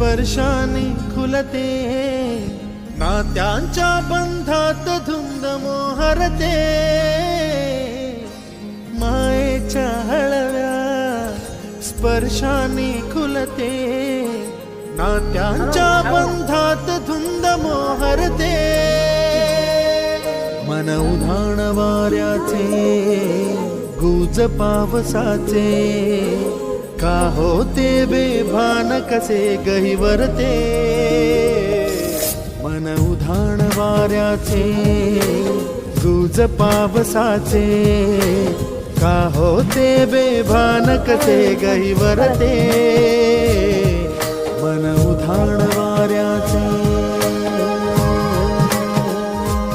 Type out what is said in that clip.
स्पर्शाने खुलते, नात्यांच्या बंधात धुंद मोहरते, मायेच्या हळव्या स्पर्शाने खुलते, नात्यांच्या बंधात धुंद मोहरते, मन उधाण वाऱ्याचे गुज पावसाचे, का होते बेभान कसे गहिवरते, मन उधाण वाऱ्याचे गुज पावसाचे, का होते बेभान कसे गहिवरते, मन उधाण